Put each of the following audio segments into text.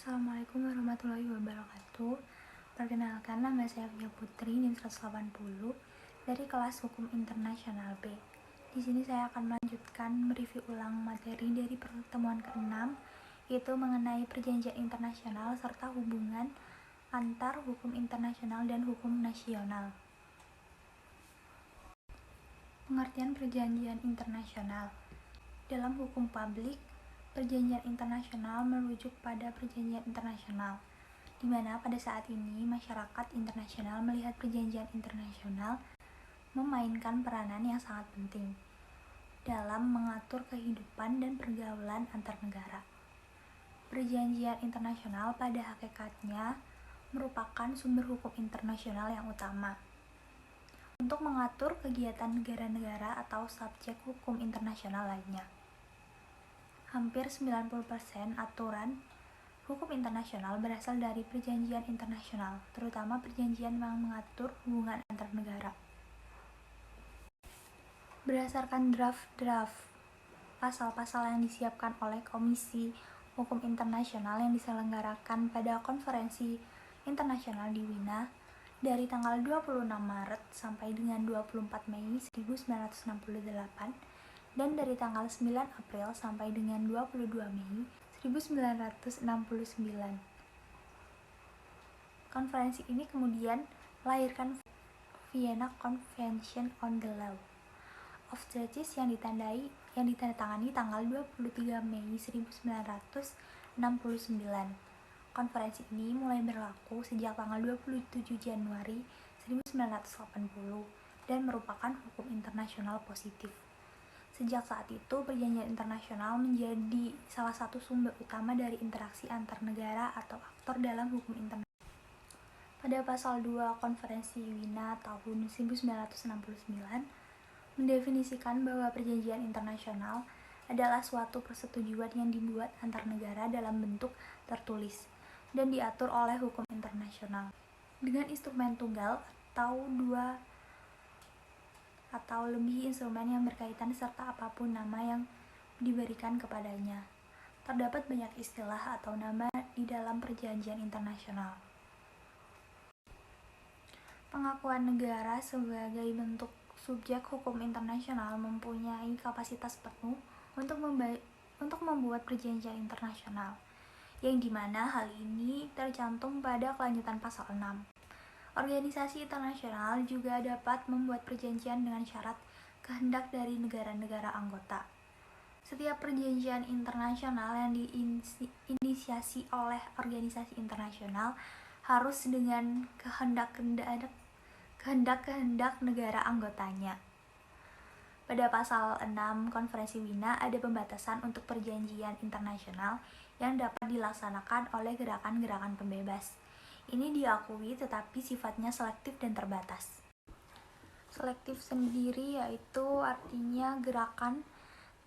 Assalamualaikum warahmatullahi wabarakatuh. Perkenalkan, nama saya Fia Putri, NIM 180 dari kelas Hukum Internasional B. Di sini saya akan melanjutkan mereview ulang materi dari pertemuan ke-6, yaitu mengenai perjanjian internasional serta hubungan antar hukum internasional dan hukum nasional. Pengertian perjanjian internasional. Dalam hukum publik, perjanjian internasional merujuk pada perjanjian internasional, di mana pada saat ini masyarakat internasional melihat perjanjian internasional memainkan peranan yang sangat penting dalam mengatur kehidupan dan pergaulan antar negara. Perjanjian internasional pada hakikatnya merupakan sumber hukum internasional yang utama untuk mengatur kegiatan negara-negara atau subjek hukum internasional lainnya. Hampir 90% aturan hukum internasional berasal dari perjanjian internasional, terutama perjanjian yang mengatur hubungan antar negara. Berdasarkan draft-draft pasal-pasal yang disiapkan oleh Komisi Hukum Internasional yang diselenggarakan pada Konferensi Internasional di Wina dari tanggal 26 Maret sampai dengan 24 Mei 1968 dan dari tanggal 9 April sampai dengan 22 Mei 1969. Konferensi ini kemudian melahirkan Vienna Convention on the Law of Treaties yang ditandatangani tanggal 23 Mei 1969. Konferensi ini mulai berlaku sejak tanggal 27 Januari 1980 dan merupakan hukum internasional positif. Sejak saat itu, perjanjian internasional menjadi salah satu sumber utama dari interaksi antar negara atau aktor dalam hukum internasional. Pada pasal 2 Konferensi Wina tahun 1969 mendefinisikan bahwa perjanjian internasional adalah suatu persetujuan yang dibuat antar negara dalam bentuk tertulis dan diatur oleh hukum internasional dengan instrumen tunggal atau dua atau lebih instrumen yang berkaitan serta apapun nama yang diberikan kepadanya. Terdapat banyak istilah atau nama di dalam perjanjian internasional. Pengakuan negara sebagai bentuk subjek hukum internasional mempunyai kapasitas penuh untuk membuat perjanjian internasional, yang dimana hal ini tercantum pada kelanjutan pasal 6. Organisasi internasional juga dapat membuat perjanjian dengan syarat kehendak dari negara-negara anggota. Setiap perjanjian internasional yang diinisiasi oleh organisasi internasional harus dengan kehendak negara anggotanya. Pada pasal 6 Konferensi Wina ada pembatasan untuk perjanjian internasional yang dapat dilaksanakan oleh gerakan-gerakan pembebas. Ini diakui tetapi sifatnya selektif dan terbatas. Selektif sendiri yaitu artinya gerakan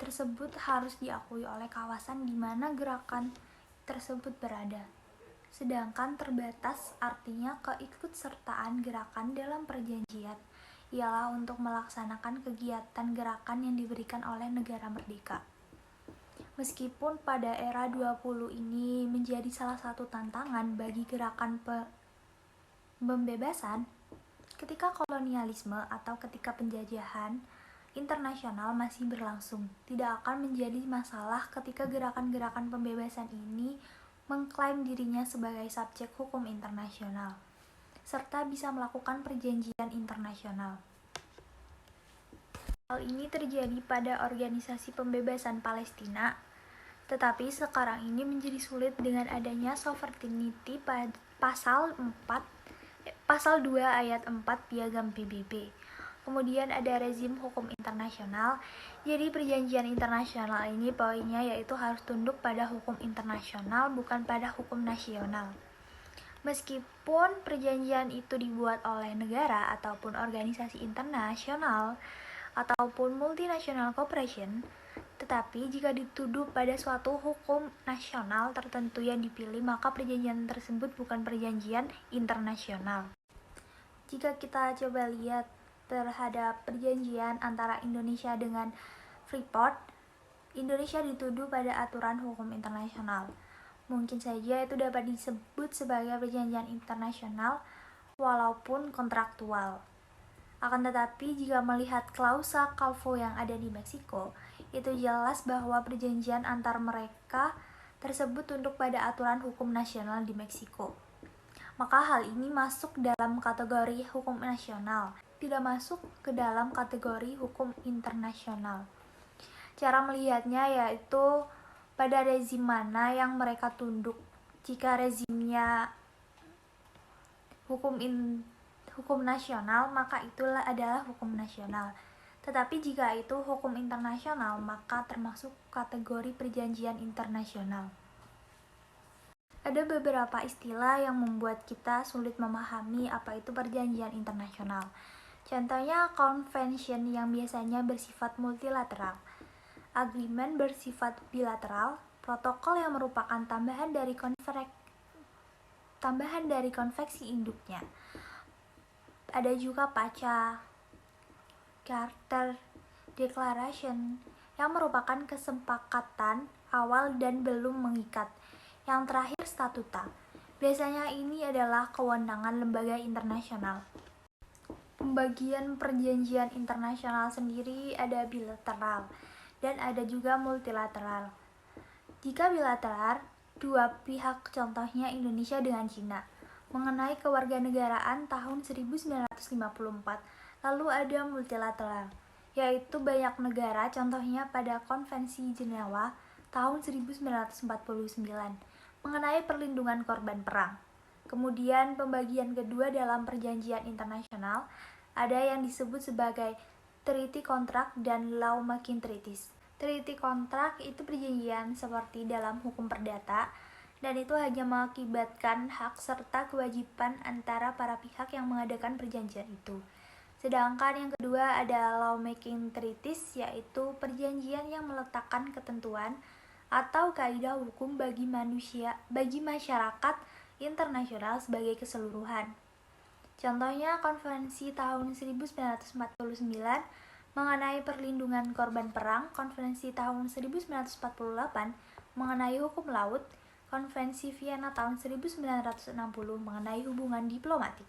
tersebut harus diakui oleh kawasan di mana gerakan tersebut berada. Sedangkan terbatas artinya keikutsertaan gerakan dalam perjanjian ialah untuk melaksanakan kegiatan gerakan yang diberikan oleh negara merdeka. Meskipun pada era 20 ini menjadi salah satu tantangan bagi gerakan pembebasan, ketika kolonialisme atau ketika penjajahan internasional masih berlangsung, tidak akan menjadi masalah ketika gerakan-gerakan pembebasan ini mengklaim dirinya sebagai subjek hukum internasional, serta bisa melakukan perjanjian internasional. Hal ini terjadi pada Organisasi Pembebasan Palestina, tetapi sekarang ini menjadi sulit dengan adanya sovereignty pasal 2 ayat 4 Piagam PBB. Kemudian ada rezim hukum internasional. Jadi perjanjian internasional ini poinnya yaitu harus tunduk pada hukum internasional, bukan pada hukum nasional. Meskipun perjanjian itu dibuat oleh negara ataupun organisasi internasional ataupun multinational corporation, tetapi jika dituduh pada suatu hukum nasional tertentu yang dipilih, maka perjanjian tersebut bukan perjanjian internasional. Jika kita coba lihat terhadap perjanjian antara Indonesia dengan Freeport, Indonesia dituduh pada aturan hukum internasional. Mungkin saja itu dapat disebut sebagai perjanjian internasional walaupun kontraktual. Akan tetapi, jika melihat klausa CALFO yang ada di Meksiko, itu jelas bahwa perjanjian antar mereka tersebut tunduk pada aturan hukum nasional di Meksiko. Maka hal ini masuk dalam kategori hukum nasional, tidak masuk ke dalam kategori hukum internasional. Cara melihatnya yaitu pada rezim mana yang mereka tunduk. Jika rezimnya hukum nasional, maka itulah adalah hukum nasional. Tetapi jika itu hukum internasional, maka termasuk kategori perjanjian internasional. Ada beberapa istilah yang membuat kita sulit memahami apa itu perjanjian internasional. Contohnya convention yang biasanya bersifat multilateral, agreement bersifat bilateral, protokol yang merupakan tambahan dari konveksi induknya. Ada juga PACA, Charter Declaration yang merupakan kesepakatan awal dan belum mengikat. Yang terakhir statuta. Biasanya ini adalah kewenangan lembaga internasional. Pembagian perjanjian internasional sendiri ada bilateral dan ada juga multilateral. Jika bilateral, dua pihak, contohnya Indonesia dengan Cina, mengenai kewarganegaraan tahun 1954. Lalu ada multilateral, yaitu banyak negara, contohnya pada Konvensi Jenewa tahun 1949 mengenai perlindungan korban perang. Kemudian pembagian kedua dalam perjanjian internasional ada yang disebut sebagai treaty contract dan lawmaking treaties. Treaty contract itu perjanjian seperti dalam hukum perdata, dan itu hanya mengakibatkan hak serta kewajiban antara para pihak yang mengadakan perjanjian itu. Sedangkan yang kedua ada lawmaking treaties, yaitu perjanjian yang meletakkan ketentuan atau kaidah hukum bagi masyarakat internasional sebagai keseluruhan. Contohnya Konvensi tahun 1949 mengenai perlindungan korban perang, Konvensi tahun 1948 mengenai hukum laut, Konvensi Vienna tahun 1960 mengenai hubungan diplomatik.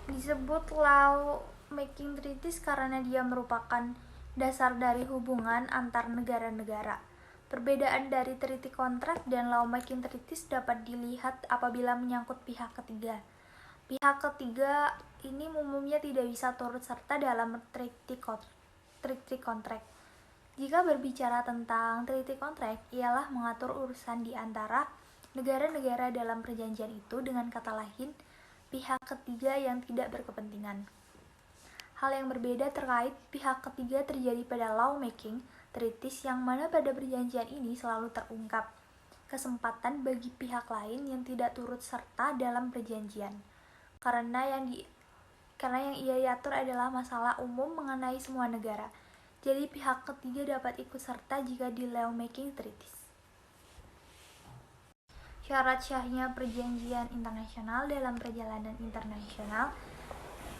Disebut law-making treaties karena dia merupakan dasar dari hubungan antar negara-negara. Perbedaan dari treaty contract dan lawmaking treaties dapat dilihat apabila menyangkut pihak ketiga. Pihak ketiga ini umumnya tidak bisa turut serta dalam treaty contract. Jika berbicara tentang treaty contract, ialah mengatur urusan di antara negara-negara dalam perjanjian itu, dengan kata lain, pihak ketiga yang tidak berkepentingan. Hal yang berbeda terkait pihak ketiga terjadi pada lawmaking treaties, yang mana pada perjanjian ini selalu terungkap kesempatan bagi pihak lain yang tidak turut serta dalam perjanjian, karena yang ia diatur adalah masalah umum mengenai semua negara. Jadi pihak ketiga dapat ikut serta jika di lawmaking treaties. Syarat syahnya perjanjian internasional dalam perjalanan internasional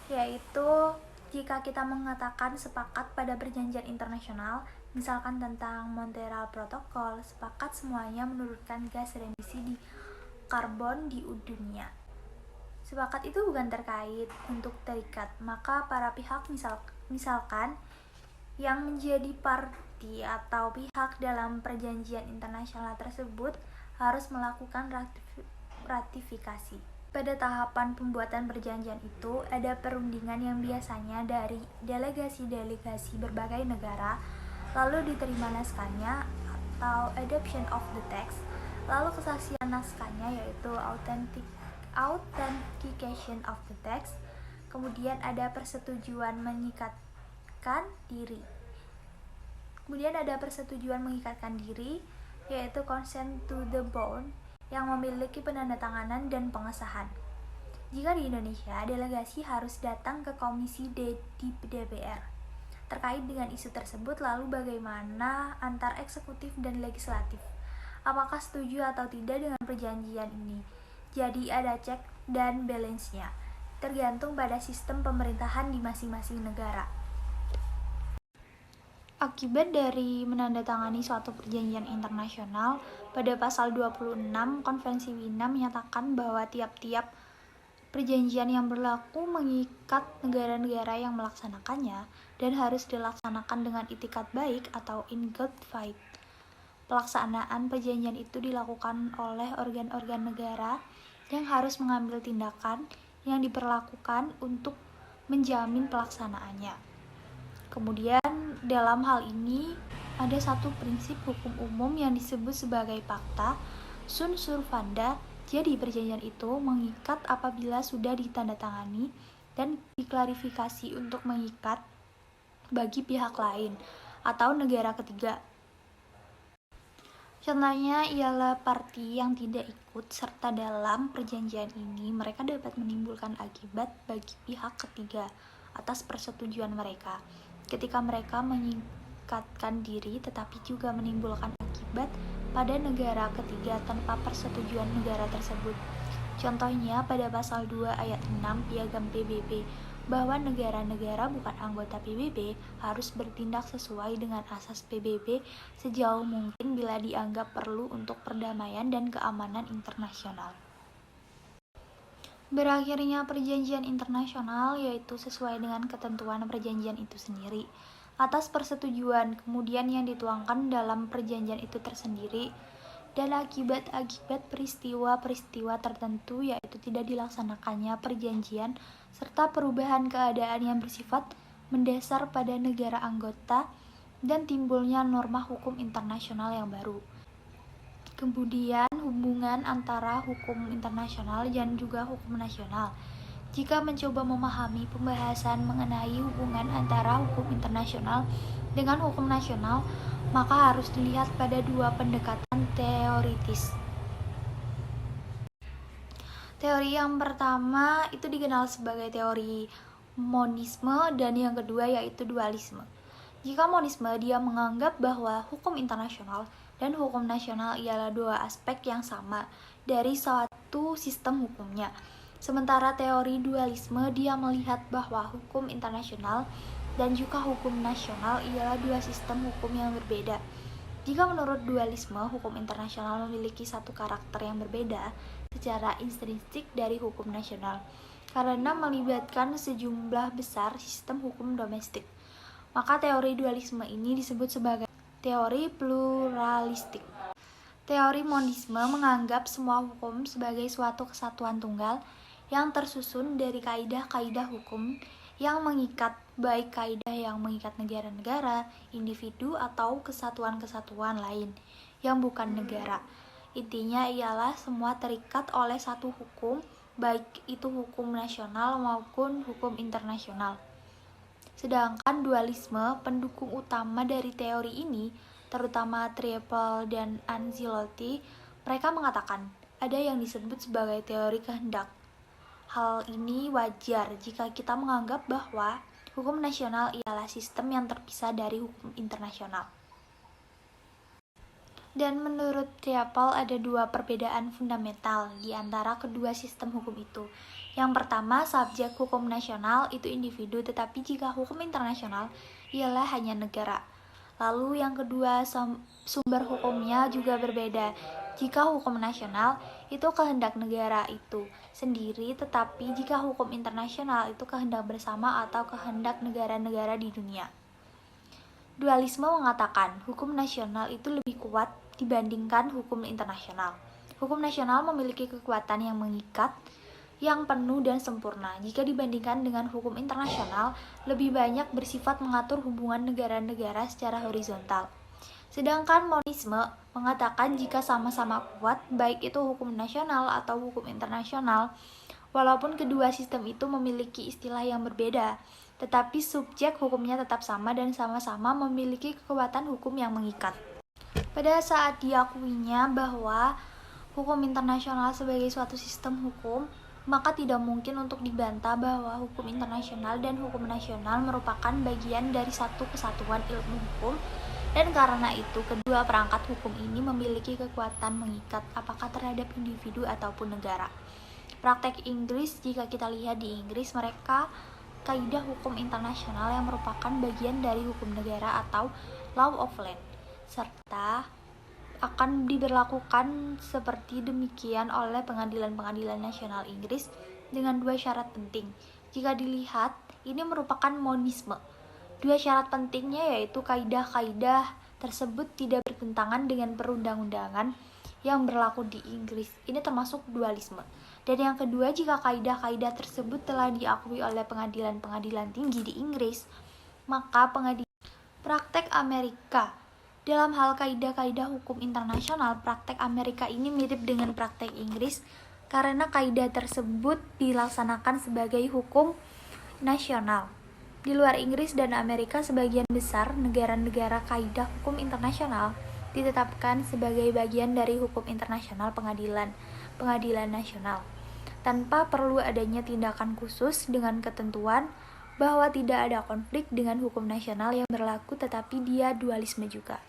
yaitu jika kita mengatakan sepakat pada perjanjian internasional, misalkan tentang Montreal Protocol, sepakat semuanya menurunkan gas remisi di karbon di dunia. Sepakat itu bukan terkait untuk terikat, maka para pihak misalkan yang menjadi parti atau pihak dalam perjanjian internasional tersebut harus melakukan ratifikasi. Pada tahapan pembuatan perjanjian itu, ada perundingan yang biasanya dari delegasi-delegasi berbagai negara, lalu diterima naskahnya atau adoption of the text, lalu kesaksian naskahnya yaitu authentication of the text, kemudian ada persetujuan mengikatkan diri. Yaitu consent to the bond, yang memiliki penandatanganan dan pengesahan. Jika di Indonesia, delegasi harus datang ke Komisi D di DPR terkait dengan isu tersebut. Lalu bagaimana antar eksekutif dan legislatif? Apakah setuju atau tidak dengan perjanjian ini? Jadi ada check dan balance-nya, tergantung pada sistem pemerintahan di masing-masing negara. Akibat dari menandatangani suatu perjanjian internasional, pada pasal 26 Konvensi Wina menyatakan bahwa tiap-tiap perjanjian yang berlaku mengikat negara-negara yang melaksanakannya dan harus dilaksanakan dengan itikat baik atau in good faith. Pelaksanaan perjanjian itu dilakukan oleh organ-organ negara yang harus mengambil tindakan yang diperlakukan untuk menjamin pelaksanaannya. Kemudian dalam hal ini ada satu prinsip hukum umum yang disebut sebagai fakta sunt servanda. Jadi perjanjian itu mengikat apabila sudah ditandatangani dan diklarifikasi untuk mengikat bagi pihak lain atau negara ketiga. Contohnya ialah parti yang tidak ikut serta dalam perjanjian ini, mereka dapat menimbulkan akibat bagi pihak ketiga atas persetujuan mereka. Ketika mereka mengikatkan diri tetapi juga menimbulkan akibat pada negara ketiga tanpa persetujuan negara tersebut. Contohnya pada pasal 2 ayat 6 Piagam PBB, bahwa negara-negara bukan anggota PBB harus bertindak sesuai dengan asas PBB sejauh mungkin bila dianggap perlu untuk perdamaian dan keamanan internasional. Berakhirnya perjanjian internasional yaitu sesuai dengan ketentuan perjanjian itu sendiri atas persetujuan kemudian yang dituangkan dalam perjanjian itu tersendiri dan akibat-akibat peristiwa-peristiwa tertentu yaitu tidak dilaksanakannya perjanjian serta perubahan keadaan yang bersifat mendasar pada negara anggota dan timbulnya norma hukum internasional yang baru. Kemudian hubungan antara hukum internasional dan juga hukum nasional. Jika mencoba memahami pembahasan mengenai hubungan antara hukum internasional dengan hukum nasional, maka harus dilihat pada dua pendekatan teoritis. Teori yang pertama itu dikenal sebagai teori monisme dan yang kedua yaitu dualisme. Jika monisme, dia menganggap bahwa hukum internasional dan hukum nasional ialah dua aspek yang sama dari suatu sistem hukumnya. Sementara teori dualisme, dia melihat bahwa hukum internasional dan juga hukum nasional ialah dua sistem hukum yang berbeda. Jika menurut dualisme, hukum internasional memiliki satu karakter yang berbeda secara intrinsik dari hukum nasional karena melibatkan sejumlah besar sistem hukum domestik. Maka teori dualisme ini disebut sebagai teori pluralistik. Teori monisme menganggap semua hukum sebagai suatu kesatuan tunggal yang tersusun dari kaidah-kaidah hukum yang mengikat, baik kaidah yang mengikat negara-negara, individu, atau kesatuan-kesatuan lain yang bukan negara. Intinya ialah semua terikat oleh satu hukum, baik itu hukum nasional maupun hukum internasional. Sedangkan dualisme, pendukung utama dari teori ini, terutama Triple dan Anzilotti, mereka mengatakan ada yang disebut sebagai teori kehendak. Hal ini wajar jika kita menganggap bahwa hukum nasional ialah sistem yang terpisah dari hukum internasional. Dan menurut Triple ada dua perbedaan fundamental di antara kedua sistem hukum itu. Yang pertama, subjek hukum nasional itu individu, tetapi jika hukum internasional ialah hanya negara. Lalu yang kedua, sumber hukumnya juga berbeda. Jika hukum nasional itu kehendak negara itu sendiri, tetapi jika hukum internasional itu kehendak bersama atau kehendak negara-negara di dunia. Dualisme mengatakan hukum nasional itu lebih kuat dibandingkan hukum internasional. Hukum nasional memiliki kekuatan yang mengikat, yang penuh dan sempurna jika dibandingkan dengan hukum internasional lebih banyak bersifat mengatur hubungan negara-negara secara horizontal. Sedangkan monisme mengatakan jika sama-sama kuat, baik itu hukum nasional atau hukum internasional, walaupun kedua sistem itu memiliki istilah yang berbeda, tetapi subjek hukumnya tetap sama dan sama-sama memiliki kekuatan hukum yang mengikat. Pada saat diakuinya bahwa hukum internasional sebagai suatu sistem hukum, maka tidak mungkin untuk dibantah bahwa hukum internasional dan hukum nasional merupakan bagian dari satu kesatuan ilmu hukum, dan karena itu kedua perangkat hukum ini memiliki kekuatan mengikat apakah terhadap individu ataupun negara. Praktek Inggris, jika kita lihat di Inggris, mereka kaidah hukum internasional yang merupakan bagian dari hukum negara atau law of land, serta akan diberlakukan seperti demikian oleh pengadilan-pengadilan nasional Inggris dengan dua syarat penting. Jika dilihat, ini merupakan monisme. Dua syarat pentingnya yaitu kaidah-kaidah tersebut tidak bertentangan dengan perundang-undangan yang berlaku di Inggris. Ini termasuk dualisme. Dan yang kedua, jika kaidah-kaidah tersebut telah diakui oleh pengadilan-pengadilan tinggi di Inggris, maka praktek Amerika. Dalam hal kaidah-kaidah hukum internasional, praktek Amerika ini mirip dengan praktek Inggris karena kaidah tersebut dilaksanakan sebagai hukum nasional. Di luar Inggris dan Amerika, sebagian besar negara-negara kaidah hukum internasional ditetapkan sebagai bagian dari hukum internasional pengadilan nasional, tanpa perlu adanya tindakan khusus dengan ketentuan bahwa tidak ada konflik dengan hukum nasional yang berlaku, tetapi dia dualisme juga.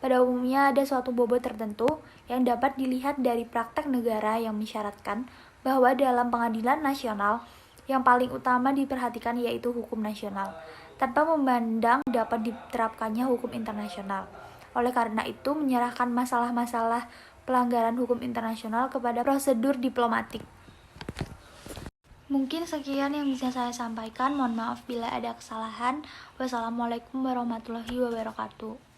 Pada umumnya ada suatu bobot tertentu yang dapat dilihat dari praktek negara yang mensyaratkan bahwa dalam pengadilan nasional yang paling utama diperhatikan yaitu hukum nasional, tanpa memandang dapat diterapkannya hukum internasional. Oleh karena itu, menyerahkan masalah-masalah pelanggaran hukum internasional kepada prosedur diplomatik. Mungkin sekian yang bisa saya sampaikan. Mohon maaf bila ada kesalahan. Wassalamualaikum warahmatullahi wabarakatuh.